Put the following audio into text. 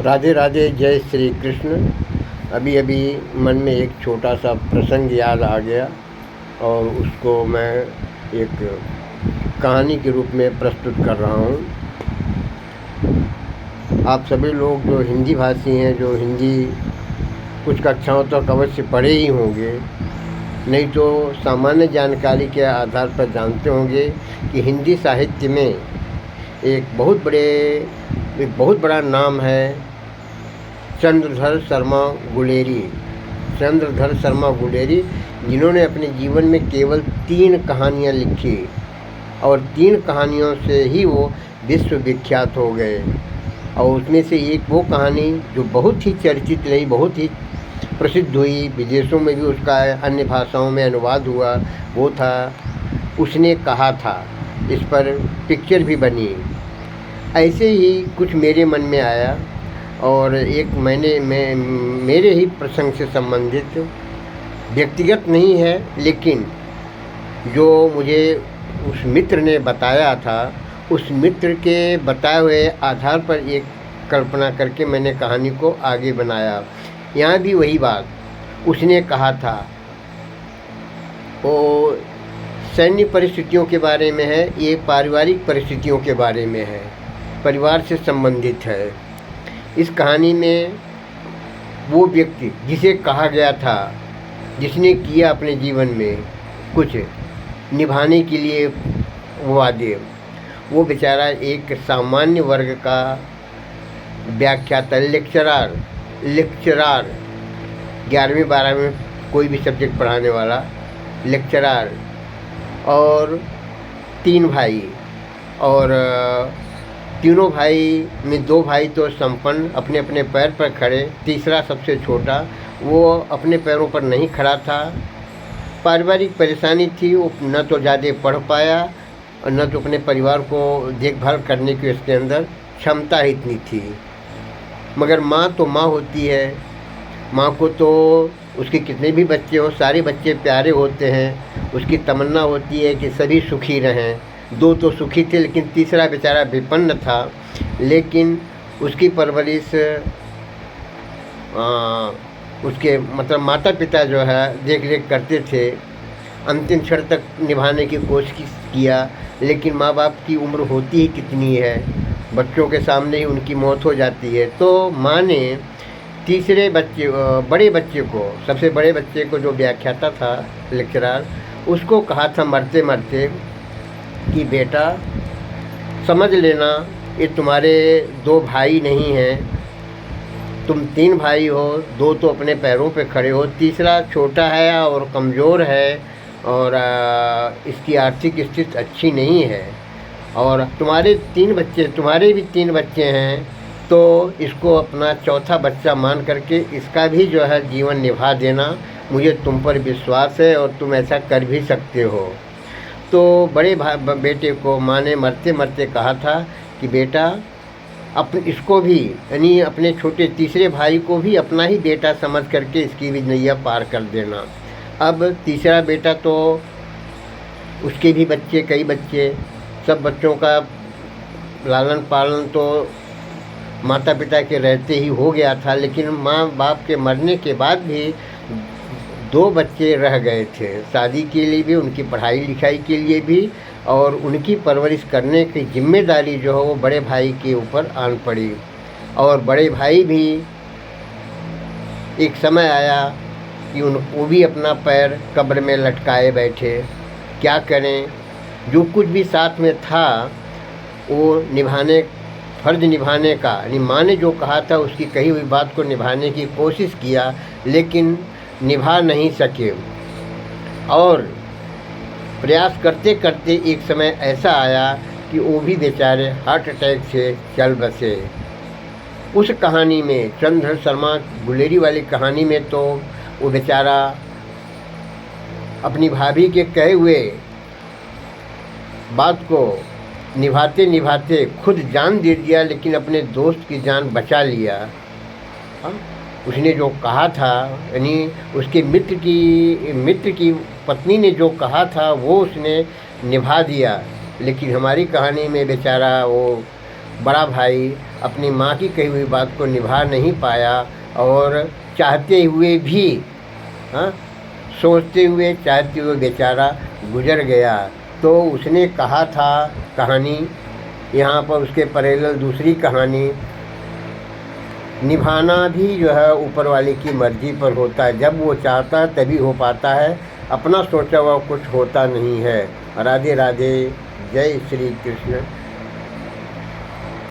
राधे राधे, जय श्री कृष्ण। अभी अभी मन में एक छोटा सा प्रसंग याद आ गया और उसको मैं एक कहानी के रूप में प्रस्तुत कर रहा हूँ। आप सभी लोग जो हिंदी भाषी हैं, जो हिंदी कुछ कक्षाओं तक अवश्य पढ़े ही होंगे, नहीं तो सामान्य जानकारी के आधार पर जानते होंगे कि हिंदी साहित्य में एक बहुत बड़ा नाम है चंद्रधर शर्मा गुलेरी। चंद्रधर शर्मा गुलेरी, जिन्होंने अपने जीवन में केवल 3 कहानियाँ लिखी और 3 कहानियों से ही वो विश्व विख्यात हो गए। और उसमें से एक वो कहानी जो बहुत ही चर्चित रही, बहुत ही प्रसिद्ध हुई, विदेशों में भी उसका अन्य भाषाओं में अनुवाद हुआ, वो था उसने कहा था। इस पर पिक्चर भी बनी। ऐसे ही कुछ मेरे मन में आया और एक मेरे ही प्रसंग से संबंधित, व्यक्तिगत नहीं है, लेकिन जो मुझे उस मित्र ने बताया था, उस मित्र के बताए हुए आधार पर एक कल्पना करके मैंने कहानी को आगे बनाया। यहाँ भी वही बात उसने कहा था, वो सैन्य परिस्थितियों के बारे में है, ये पारिवारिक परिस्थितियों के बारे में है, परिवार से संबंधित है। इस कहानी में वो व्यक्ति जिसे कहा गया था, जिसने किया अपने जीवन में कुछ निभाने के लिए वादे, वो बेचारा एक सामान्य वर्ग का व्याख्याता, लेक्चरार 11वीं 12वीं में कोई भी सब्जेक्ट पढ़ाने वाला लेक्चरार, और 3 भाई, और तीनों भाई में 2 भाई तो संपन्न, अपने अपने पैर पर खड़े, तीसरा सबसे छोटा, वो अपने पैरों पर नहीं खड़ा था। पारिवारिक परेशानी थी, वो न तो ज़्यादा पढ़ पाया और न तो अपने परिवार को देखभाल करने की उसके अंदर क्षमता ही इतनी थी। मगर माँ तो माँ होती है, माँ को तो उसके कितने भी बच्चे हो, सारे बच्चे प्यारे होते हैं। उसकी तमन्ना होती है कि सभी सुखी रहें। 2 तो सुखी थे, लेकिन तीसरा बेचारा विपन्न था। लेकिन उसकी परवरिश उसके मतलब माता पिता जो है देख रेख करते थे। अंतिम क्षण तक निभाने की कोशिश किया, लेकिन माँ बाप की उम्र होती ही कितनी है, बच्चों के सामने ही उनकी मौत हो जाती है। तो माँ ने तीसरे बच्चे, बड़े बच्चे को, सबसे बड़े बच्चे को, जो व्याख्याता था, लेक्चरार, उसको कहा था मरते मरते कि बेटा समझ लेना, ये तुम्हारे 2 भाई नहीं हैं, तुम 3 भाई हो, 2 तो अपने पैरों पे खड़े हो, तीसरा छोटा है और कमज़ोर है और इसकी आर्थिक स्थिति अच्छी नहीं है, और तुम्हारे भी 3 बच्चे हैं, तो इसको अपना चौथा बच्चा मान करके इसका भी जो है जीवन निभा देना। मुझे तुम पर विश्वास है और तुम ऐसा कर भी सकते हो। तो बड़े बेटे को माँ ने मरते मरते कहा था कि बेटा इसको भी, यानी अपने छोटे तीसरे भाई को भी अपना ही बेटा समझ करके इसकी भी नैया पार कर देना। अब तीसरा बेटा तो उसके भी बच्चे, कई बच्चे, सब बच्चों का लालन पालन तो माता पिता के रहते ही हो गया था, लेकिन माँ बाप के मरने के बाद भी 2 बच्चे रह गए थे, शादी के लिए भी, उनकी पढ़ाई लिखाई के लिए भी, और उनकी परवरिश करने की जिम्मेदारी जो है वो बड़े भाई के ऊपर आन पड़ी। और बड़े भाई भी, एक समय आया कि वो भी अपना पैर कब्र में लटकाए बैठे। क्या करें, जो कुछ भी साथ में था वो फर्ज निभाने का, यानी माँ ने जो कहा था उसकी कही हुई बात को निभाने की कोशिश किया, लेकिन निभा नहीं सके। और प्रयास करते करते एक समय ऐसा आया कि वो भी बेचारे हार्ट अटैक से चल बसे। उस कहानी में, चंद्रधर शर्मा गुलेरी वाली कहानी में, तो वो बेचारा अपनी भाभी के कहे हुए बात को निभाते निभाते खुद जान दे दिया, लेकिन अपने दोस्त की जान बचा लिया। उसने जो कहा था, यानी उसके मित्र की पत्नी ने जो कहा था वो उसने निभा दिया। लेकिन हमारी कहानी में बेचारा वो बड़ा भाई अपनी माँ की कही हुई बात को निभा नहीं पाया और चाहते हुए भी, हाँ, सोचते हुए चाहते हुए बेचारा गुजर गया। तो उसने कहा था कहानी, यहाँ पर उसके पैरेलल दूसरी कहानी, निभाना भी जो है ऊपर वाले की मर्ज़ी पर होता है। जब वो चाहता है तभी हो पाता है, अपना सोचा हुआ कुछ होता नहीं है। राधे राधे, जय श्री कृष्ण।